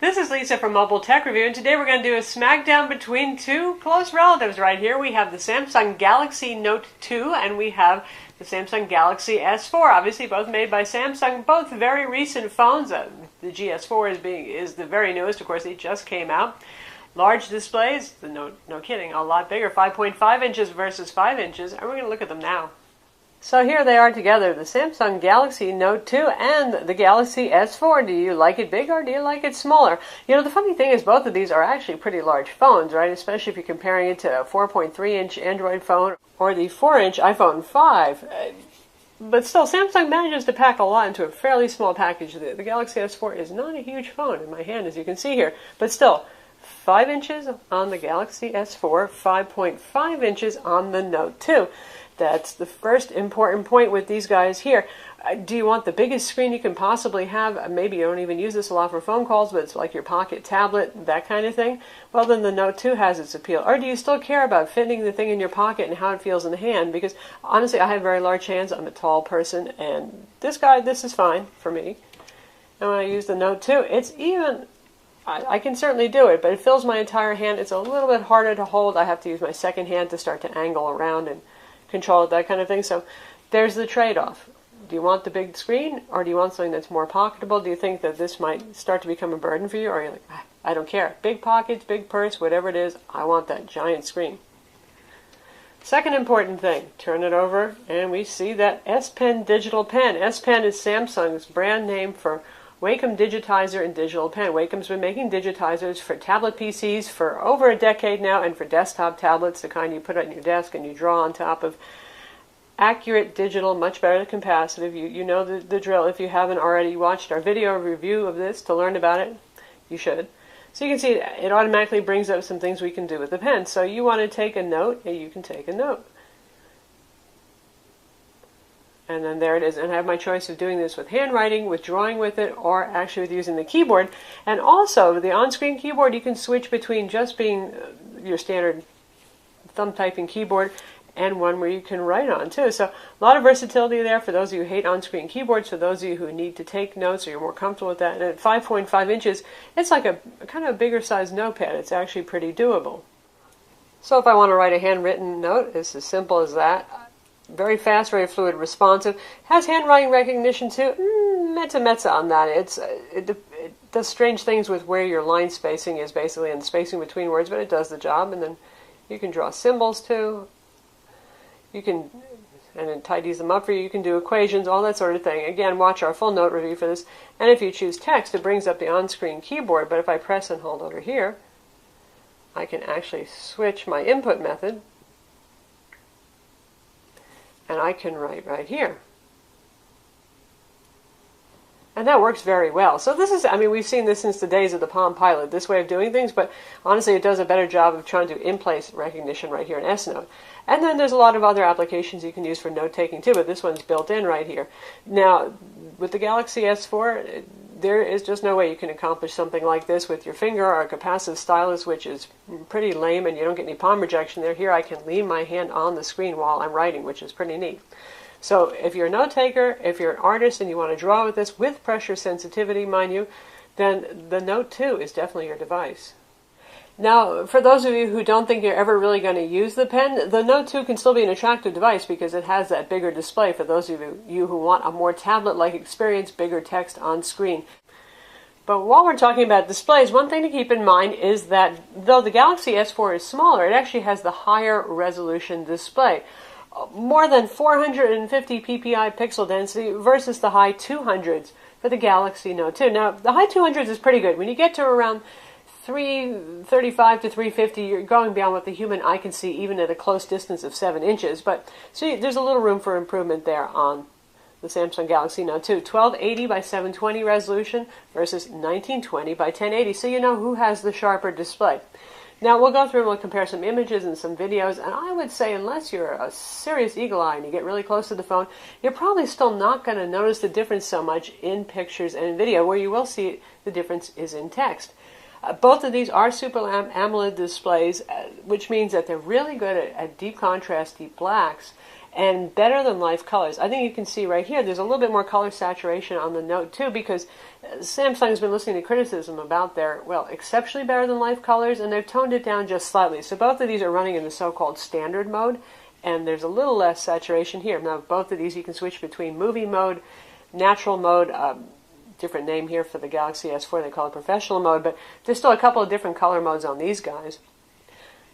This is Lisa from Mobile Tech Review, and today we're going to do a smackdown between two close relatives right here. We have the Samsung Galaxy Note 2 and we have the Samsung Galaxy S4. Obviously both made by Samsung, both very recent phones. The GS4 is the very newest, of course, it just came out. Large displays, no kidding, a lot bigger, 5.5 inches versus 5 inches, and we're going to look at them now. So here they are together, the Samsung Galaxy Note 2 and the Galaxy S4. Do you like it big or do you like it smaller? You know, the funny thing is both of these are actually pretty large phones, right? Especially if you're comparing it to a 4.3-inch Android phone or the 4-inch iPhone 5. But still, Samsung manages to pack a lot into a fairly small package. The Galaxy S4 is not a huge phone in my hand, as you can see here. But still, 5 inches on the Galaxy S4, 5.5 inches on the Note 2. That's the first important point with these guys here. Do you want the biggest screen you can possibly have? Maybe you don't even use this a lot for phone calls, but it's like your pocket tablet, that kind of thing. Well, then the Note 2 has its appeal. Or do you still care about fitting the thing in your pocket and how it feels in the hand? Because honestly, I have very large hands. I'm a tall person, and this is fine for me. And when I use the Note 2, it's even... I can certainly do it, but it fills my entire hand. It's a little bit harder to hold. I have to use my second hand to start to angle around and control it, that kind of thing. So there's the trade-off. Do you want the big screen, or do you want something that's more pocketable? Do you think that this might start to become a burden for you, or are you like, I don't care. Big pockets, big purse, whatever it is, I want that giant screen. Second important thing, turn it over, and we see that S Pen digital pen. S Pen is Samsung's brand name for Wacom Digitizer and Digital Pen. Wacom's been making digitizers for tablet PCs for over a decade now, and for desktop tablets, the kind you put on your desk and you draw on top of. Accurate digital, much better than capacitive. You know the drill. If you haven't already watched our video review of this to learn about it, you should. So you can see it automatically brings up some things we can do with the pen. So you want to take a note, and you can take a note. And then there it is. And I have my choice of doing this with handwriting, with drawing with it, or actually with using the keyboard. And also, the on-screen keyboard, you can switch between just being your standard thumb typing keyboard and one where you can write on, too. So a lot of versatility there for those of you who hate on-screen keyboards, for those of you who need to take notes or you're more comfortable with that. And at 5.5 inches, it's like a kind of a bigger size notepad. It's actually pretty doable. So if I want to write a handwritten note, it's as simple as that. Very fast, very fluid, responsive. Has handwriting recognition too. Mezza on that. It does strange things with where your line spacing is, basically, and the spacing between words, but it does the job. And then you can draw symbols too. You can, and it tidies them up for you. You can do equations, all that sort of thing. Again, watch our full note review for this. And if you choose text, it brings up the on-screen keyboard. But if I press and hold over here, I can actually switch my input method. And I can write right here. And that works very well. So this is, I mean, we've seen this since the days of the Palm Pilot, this way of doing things, but honestly it does a better job of trying to do in-place recognition right here in S-Note. And then there's a lot of other applications you can use for note-taking too, but this one's built in right here. Now, with the Galaxy S4, there is just no way you can accomplish something like this with your finger or a capacitive stylus, which is pretty lame, and you don't get any palm rejection there. Here I can lean my hand on the screen while I'm writing, which is pretty neat. So if you're a note taker, if you're an artist and you want to draw with this, with pressure sensitivity, mind you, then the Note 2 is definitely your device. Now, for those of you who don't think you're ever really going to use the pen, the Note 2 can still be an attractive device because it has that bigger display for those of you who want a more tablet-like experience, bigger text on screen. But while we're talking about displays, one thing to keep in mind is that though the Galaxy S4 is smaller, it actually has the higher resolution display. More than 450 ppi pixel density versus the high 200s for the Galaxy Note 2. Now, the high 200s is pretty good. When you get to around 335 to 350, you're going beyond what the human eye can see, even at a close distance of 7 inches. But so there's a little room for improvement there on the Samsung Galaxy Note 2. 1280 by 720 resolution versus 1920 by 1080. So you know who has the sharper display. Now, we'll go through and we'll compare some images and some videos, and I would say unless you're a serious eagle eye and you get really close to the phone, you're probably still not going to notice the difference so much in pictures and in video. Where you will see the difference is in text. Both of these are Super AMOLED displays, which means that they're really good at deep contrast, deep blacks, and better than life colors. I think you can see right here there's a little bit more color saturation on the Note 2 because Samsung's been listening to criticism about their, well, exceptionally better than life colors, and they've toned it down just slightly. So both of these are running in the so-called standard mode, and there's a little less saturation here. Now, both of these you can switch between movie mode, natural mode, different name here for the Galaxy S4, they call it professional mode, but there's still a couple of different color modes on these guys.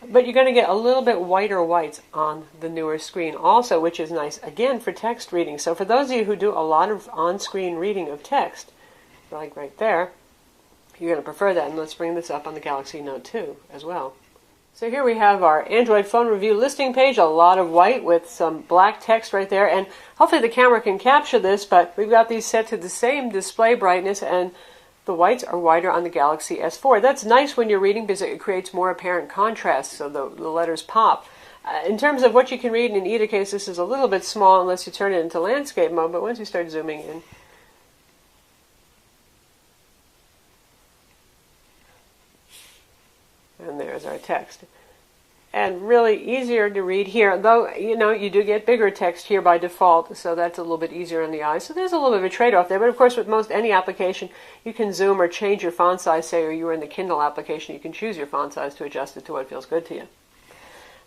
But you're going to get a little bit whiter whites on the newer screen also, which is nice, again, for text reading. So for those of you who do a lot of on-screen reading of text, like right there, you're going to prefer that. And let's bring this up on the Galaxy Note 2 as well. So here we have our Android phone review listing page, a lot of white with some black text right there. And hopefully the camera can capture this, but we've got these set to the same display brightness, and the whites are whiter on the Galaxy S4. That's nice when you're reading because it creates more apparent contrast, so the letters pop. In terms of what you can read in either case, this is a little bit small unless you turn it into landscape mode, but once you start zooming in, and there's our text. And really easier to read here, though, you know, you do get bigger text here by default, so that's a little bit easier on the eyes. So there's a little bit of a trade-off there, but of course with most any application, you can zoom or change your font size, say, or you were in the Kindle application, you can choose your font size to adjust it to what feels good to you.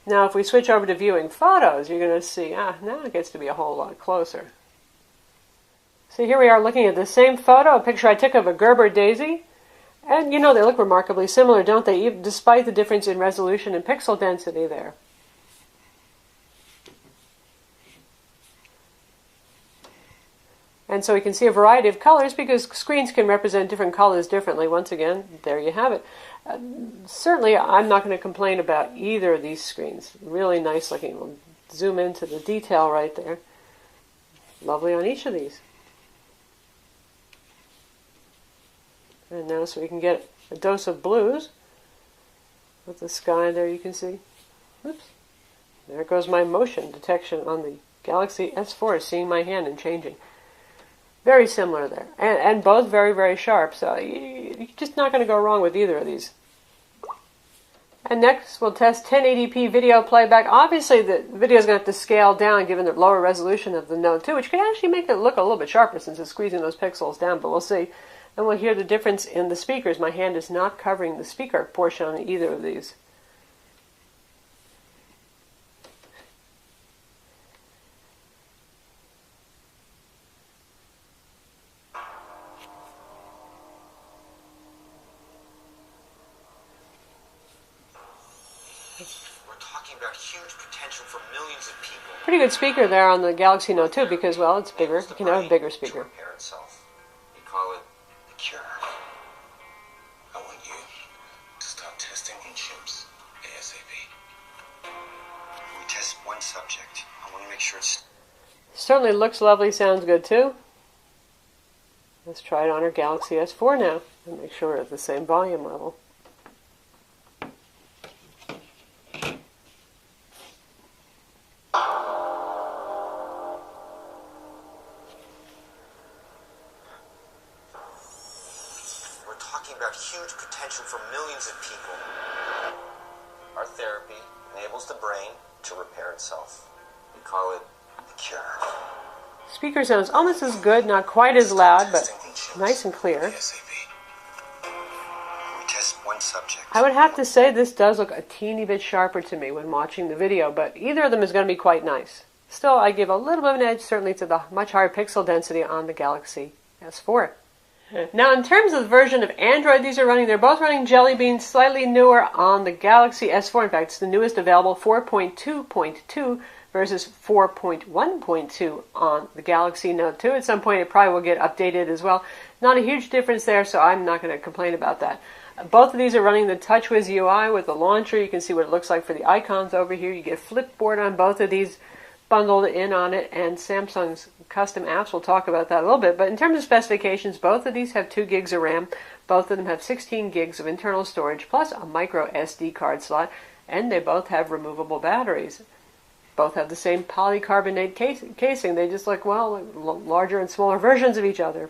Now if we switch over to viewing photos, you're going to see, now it gets to be a whole lot closer. So here we are looking at the same photo, a picture I took of a Gerber daisy. And, you know, they look remarkably similar, don't they, despite the difference in resolution and pixel density there. And so we can see a variety of colors because screens can represent different colors differently. Once again, there you have it. Certainly, I'm not going to complain about either of these screens. Really nice looking. We'll zoom into the detail right there. Lovely on each of these. And now so we can get a dose of blues with the sky there, you can see. Oops. There goes my motion detection on the Galaxy S4, seeing my hand and changing. Very similar there. And both very, very sharp. So you're just not going to go wrong with either of these. And next we'll test 1080p video playback. Obviously the video is going to have to scale down given the lower resolution of the Note 2, which could actually make it look a little bit sharper since it's squeezing those pixels down, but we'll see. And we'll hear the difference in the speakers. My hand is not covering the speaker portion on either of these. We're talking about huge potential for millions of people. Pretty good speaker there on the Galaxy Note 2 because, well, it's bigger. You can have a bigger speaker. We call it the cure. I want you to start testing on chimps ASAP. We test one subject. I want to make sure it's... Certainly looks lovely, sounds good too. Let's try it on our Galaxy S4 now and make sure we're at the same volume level. We're talking about huge potential for millions of people. Our therapy enables the brain to repair itself. We call it the cure. Speaker sounds almost as good, not quite as loud, but nice and clear. We test one subject. I would have to say this does look a teeny bit sharper to me when watching the video, but either of them is going to be quite nice. Still, I give a little bit of an edge, certainly, to the much higher pixel density on the Galaxy S4. Now, in terms of the version of Android these are running, they're both running Jelly Bean, slightly newer on the Galaxy S4. In fact, it's the newest available, 4.2.2 versus 4.1.2 on the Galaxy Note 2. At some point, it probably will get updated as well. Not a huge difference there, so I'm not going to complain about that. Both of these are running the TouchWiz UI with the launcher. You can see what it looks like for the icons over here. You get Flipboard on both of these, bundled in on it, and Samsung's custom apps. We'll talk about that a little bit. But in terms of specifications, both of these have 2 gigs of RAM. Both of them have 16 gigs of internal storage, plus a micro SD card slot, and they both have removable batteries. Both have the same polycarbonate casing. They just look, well, larger and smaller versions of each other.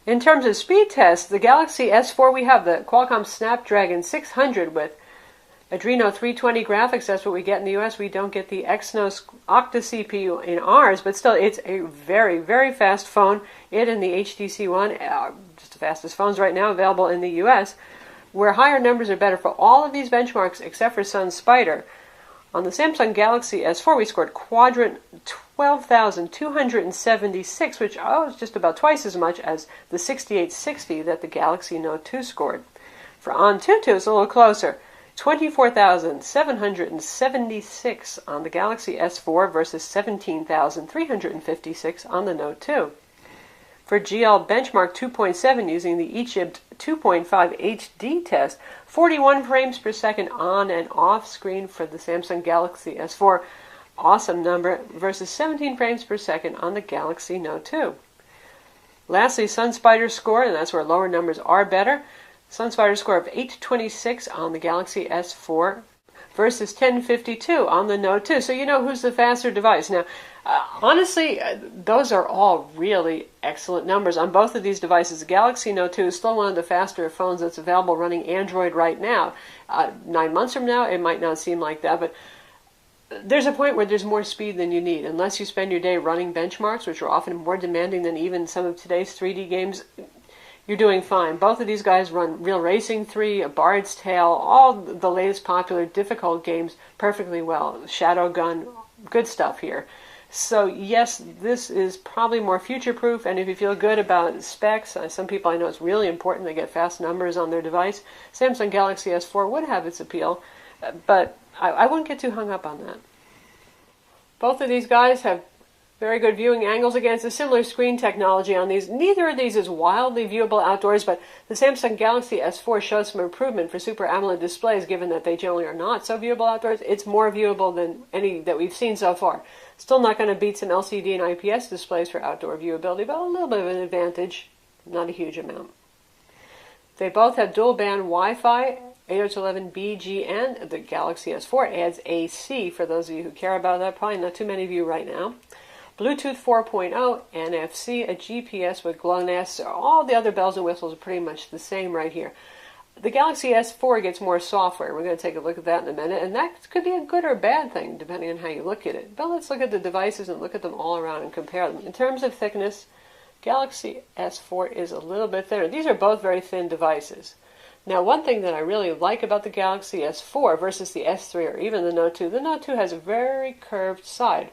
In terms of speed tests, the Galaxy S4, we have the Qualcomm Snapdragon 600 with Adreno 320 graphics. That's what we get in the US. We don't get the Exynos Octa CPU in ours, but still, it's a very, very fast phone. It and the HTC One are just the fastest phones right now available in the US, where higher numbers are better for all of these benchmarks except for Sun Spider. On the Samsung Galaxy S4, we scored quadrant 12,276, which is just about twice as much as the 6860 that the Galaxy Note 2 scored. For Antutu, it's a little closer. 24,776 on the Galaxy S4 versus 17,356 on the Note 2. For GL Benchmark 2.7 using the eChip 2.5 HD test, 41 frames per second on and off screen for the Samsung Galaxy S4. Awesome number, versus 17 frames per second on the Galaxy Note 2. Lastly, SunSpider score, and that's where lower numbers are better. SunSpider score of 826 on the Galaxy S4 versus 1052 on the Note 2. So you know who's the faster device. Now, honestly, those are all really excellent numbers on both of these devices. The Galaxy Note 2 is still one of the faster phones that's available running Android right now. 9 months from now, it might not seem like that, but there's a point where there's more speed than you need. Unless you spend your day running benchmarks, which are often more demanding than even some of today's 3D games, you're doing fine. Both of these guys run Real Racing 3, A Bard's Tale, all the latest popular difficult games perfectly well. Shadow Gun, good stuff here. So yes, this is probably more future-proof, and if you feel good about specs, some people I know it's really important they get fast numbers on their device. Samsung Galaxy S4 would have its appeal, but I wouldn't get too hung up on that. Both of these guys have very good viewing angles. Again, it's a similar screen technology on these. Neither of these is wildly viewable outdoors, but the Samsung Galaxy S4 shows some improvement for Super AMOLED displays, given that they generally are not so viewable outdoors. It's more viewable than any that we've seen so far. Still not going to beat some LCD and IPS displays for outdoor viewability, but a little bit of an advantage, not a huge amount. They both have dual-band Wi-Fi, 802.11b, and the Galaxy S4 adds AC, for those of you who care about that. Probably not too many of you right now. Bluetooth 4.0, NFC, a GPS with GLONASS. All the other bells and whistles are pretty much the same right here. The Galaxy S4 gets more software. We're going to take a look at that in a minute, and that could be a good or bad thing, depending on how you look at it. But let's look at the devices and look at them all around and compare them. In terms of thickness, Galaxy S4 is a little bit thinner. These are both very thin devices. Now, one thing that I really like about the Galaxy S4 versus the S3 or even the Note 2 has a very curved side.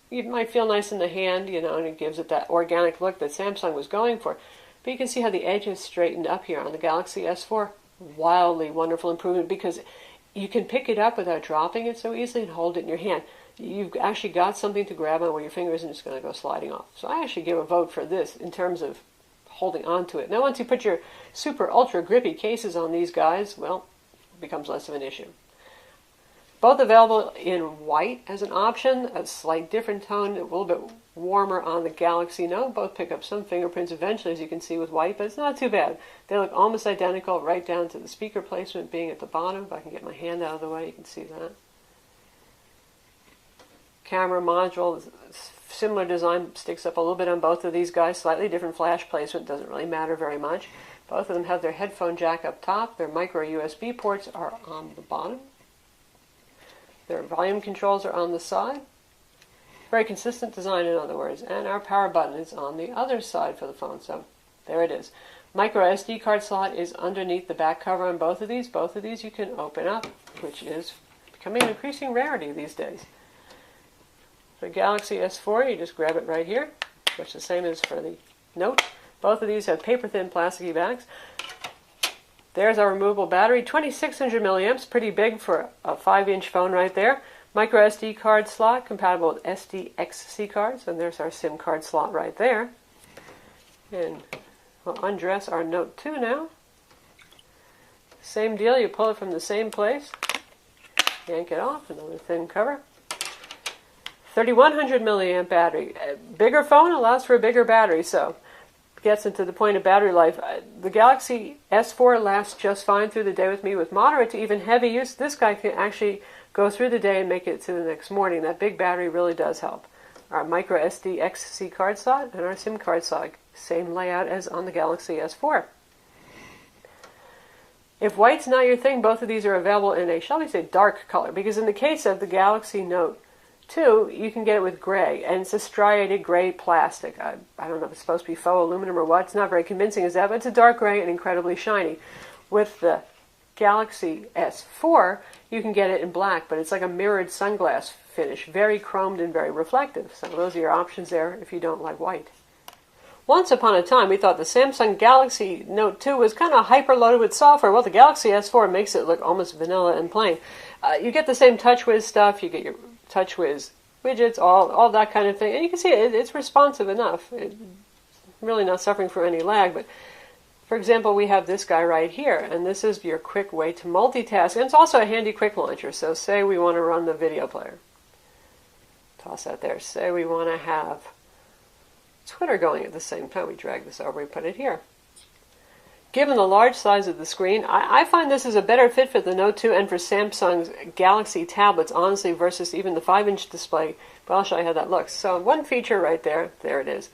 It might feel nice in the hand, and it gives it that organic look that Samsung was going for. But you can see how the edge is straightened up here on the Galaxy S4. Wildly wonderful improvement because you can pick it up without dropping it so easily and hold it in your hand. You've actually got something to grab on where your finger isn't just going to go sliding off. So I actually give a vote for this in terms of holding on to it. Now, once you put your super ultra grippy cases on these guys, well, it becomes less of an issue. Both available in white as an option, a slight different tone, a little bit warmer on the Galaxy Note. Both pick up some fingerprints eventually, as you can see with white, but it's not too bad. They look almost identical, right down to the speaker placement being at the bottom. If I can get my hand out of the way, you can see that. Camera module, similar design, sticks up a little bit on both of these guys. Slightly different flash placement, doesn't really matter very much. Both of them have their headphone jack up top. Their micro USB ports are on the bottom. Their volume controls are on the side. Very consistent design, in other words. And our power button is on the other side for the phone. So there it is. Micro SD card slot is underneath the back cover on both of these. Both of these you can open up, which is becoming an increasing rarity these days. For Galaxy S4, you just grab it right here, which is the same as for the Note. Both of these have paper-thin plasticky bags. There's our removable battery, 2600 milliamps, pretty big for a 5-inch phone right there. Micro SD card slot, compatible with SDXC cards, and there's our SIM card slot right there. And we'll undress our Note 2 now. Same deal, you pull it from the same place, yank it off, another thin cover. 3100 milliamp battery. A bigger phone allows for a bigger battery, so gets into the point of battery life. The Galaxy S4 lasts just fine through the day with me with moderate to even heavy use. This guy can actually go through the day and make it to the next morning. That big battery really does help. Our micro SD XC card slot and our SIM card slot Same layout as on the Galaxy S4. If white's not your thing, both of these are available in a, shall we say, dark color. Because in the case of the Galaxy Note 2, you can get it with gray. And it's a striated gray plastic. I don't know if it's supposed to be faux aluminum or what. It's not very convincing as that, but it's a dark gray and incredibly shiny. With the Galaxy S4, you can get it in black, but it's like a mirrored sunglass finish. Very chromed and very reflective. So those are your options there if you don't like white. Once upon a time, we thought the Samsung Galaxy Note 2 was kind of hyper-loaded with software. Well, the Galaxy S4 makes it look almost vanilla and plain. You get the same TouchWiz stuff. You get your TouchWiz widgets, all that kind of thing. And you can see it's responsive enough. It's really not suffering from any lag. But, for example, we have this guy right here. And this is your quick way to multitask. And it's also a handy quick launcher. So say we want to run the video player. Toss that there. Say we want to have Twitter going at the same time. We drag this over, we put it here. Given the large size of the screen, I find this is a better fit for the Note 2 and for Samsung's Galaxy tablets, honestly, versus even the 5-inch display. But I'll show you how that looks. So one feature right there it is.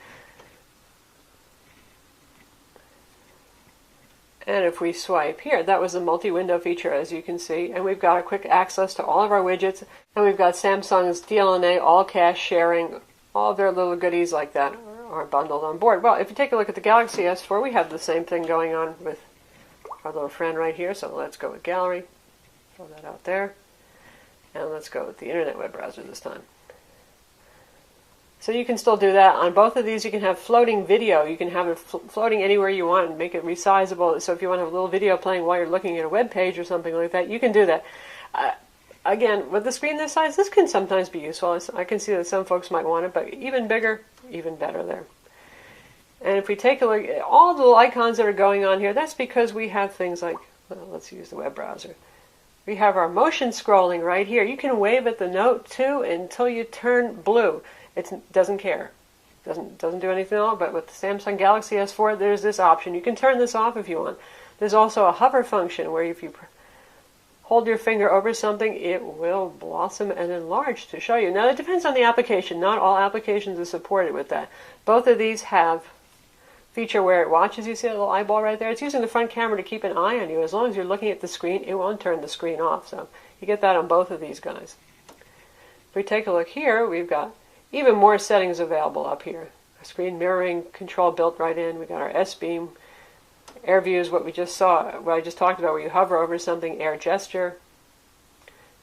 And if we swipe here, that was a multi-window feature, as you can see. And we've got a quick access to all of our widgets. And we've got Samsung's DLNA, all cache sharing, all of their little goodies like that are bundled on board. Well, if you take a look at the Galaxy S4, we have the same thing going on with our little friend right here. So let's go with Gallery. Throw that out there. And let's go with the Internet web browser this time. So you can still do that. On both of these, you can have floating video. You can have it floating anywhere you want and make it resizable. So if you want to have a little video playing while you're looking at a web page or something like that, you can do that. Again, with the screen this size, this can sometimes be useful. I can see that some folks might want it, but even bigger, even better there. And if we take a look at all the little icons that are going on here, that's because we have things like, well, let's use the web browser. We have our motion scrolling right here. You can wave at the Note 2 until you turn blue. It doesn't care. Doesn't do anything at all, but with the Samsung Galaxy S4, there's this option. You can turn this off if you want. There's also a hover function where if you hold your finger over something, it will blossom and enlarge to show you. Now, it depends on the application. Not all applications are supported with that. Both of these have feature where it watches. You see a little eyeball right there? It's using the front camera to keep an eye on you. As long as you're looking at the screen, it won't turn the screen off. So you get that on both of these guys. If we take a look here, we've got even more settings available up here. A screen mirroring control built right in. We've got our S-Beam. Air view is what we just saw, what I just talked about, where you hover over something. Air gesture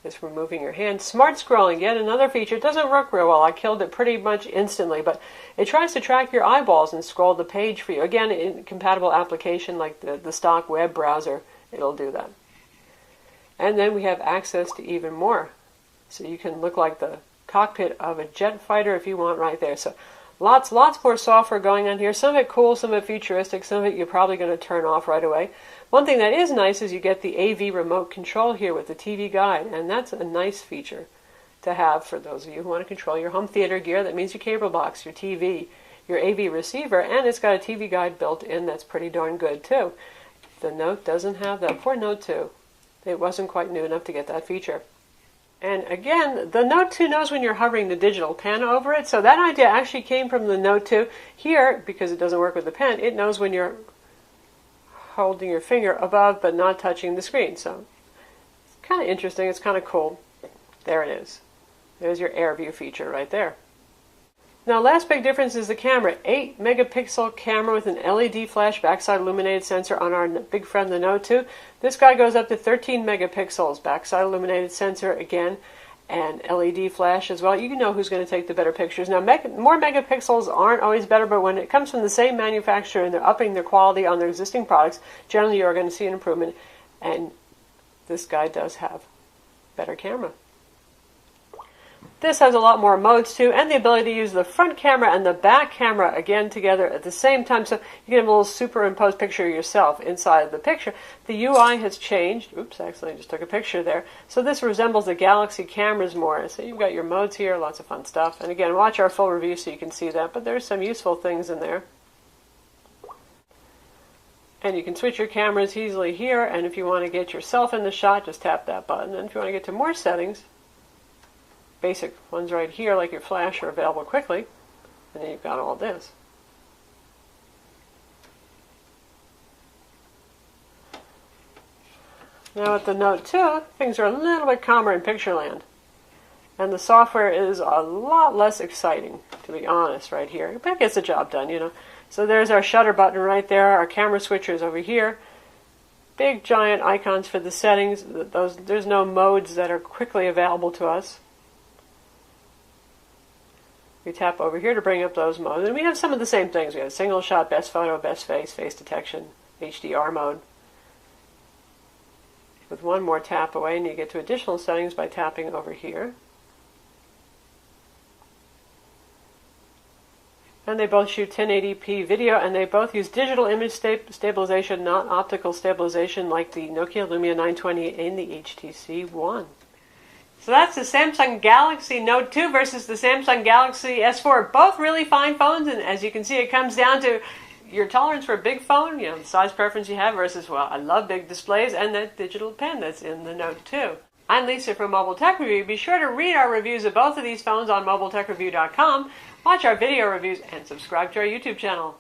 is for moving your hand. Smart scrolling, yet another feature. It doesn't work real well. I killed it pretty much instantly, but it tries to track your eyeballs and scroll the page for you. Again, in compatible application like the stock web browser, it'll do that. And then we have access to even more. So you can look like the cockpit of a jet fighter if you want right there. So lots more software going on here. Some of it cool, some of it futuristic, some of it you're probably going to turn off right away. One thing that is nice is you get the AV remote control here with the TV guide, and that's a nice feature to have for those of you who want to control your home theater gear. That means your cable box, your TV, your AV receiver, and it's got a TV guide built in that's pretty darn good too. The Note doesn't have that. Poor Note 2. It wasn't quite new enough to get that feature. And again, the Note 2 knows when you're hovering the digital pen over it, so that idea actually came from the Note 2. Here, because it doesn't work with the pen, it knows when you're holding your finger above but not touching the screen. So it's kind of interesting, it's kind of cool. There it is. There's your Air View feature right there. Now, last big difference is the camera. 8 megapixel camera with an LED flash backside illuminated sensor on our big friend, the Note 2. This guy goes up to 13 megapixels, backside illuminated sensor again, and LED flash as well. You know who's going to take the better pictures. Now, more megapixels aren't always better, but when it comes from the same manufacturer and they're upping their quality on their existing products, generally you're going to see an improvement, and this guy does have better camera. This has a lot more modes too, and the ability to use the front camera and the back camera again together at the same time, so you can have a little superimposed picture of yourself inside the picture. The UI has changed. Oops, actually I just took a picture there. So this resembles the Galaxy cameras more. So you've got your modes here, lots of fun stuff. And again, watch our full review so you can see that, but there's some useful things in there. And you can switch your cameras easily here, and if you want to get yourself in the shot, just tap that button. And if you want to get to more settings, basic ones right here, like your flash, are available quickly. And then you've got all this. Now with the Note 2, things are a little bit calmer in picture land. And the software is a lot less exciting, to be honest, right here. But it gets the job done, you know. So there's our shutter button right there, our camera switchers over here. Big giant icons for the settings. There's no modes that are quickly available to us. We tap over here to bring up those modes. And we have some of the same things. We have single shot, best photo, best face, face detection, HDR mode. With one more tap away, and you get to additional settings by tapping over here. And they both shoot 1080p video, and they both use digital image stabilization, not optical stabilization like the Nokia Lumia 920 and the HTC One. So that's the Samsung Galaxy Note 2 versus the Samsung Galaxy S4. Both really fine phones, and as you can see, it comes down to your tolerance for a big phone, you know, the size preference you have versus, well, I love big displays and that digital pen that's in the Note 2. I'm Lisa from Mobile Tech Review. Be sure to read our reviews of both of these phones on mobiletechreview.com, watch our video reviews, and subscribe to our YouTube channel.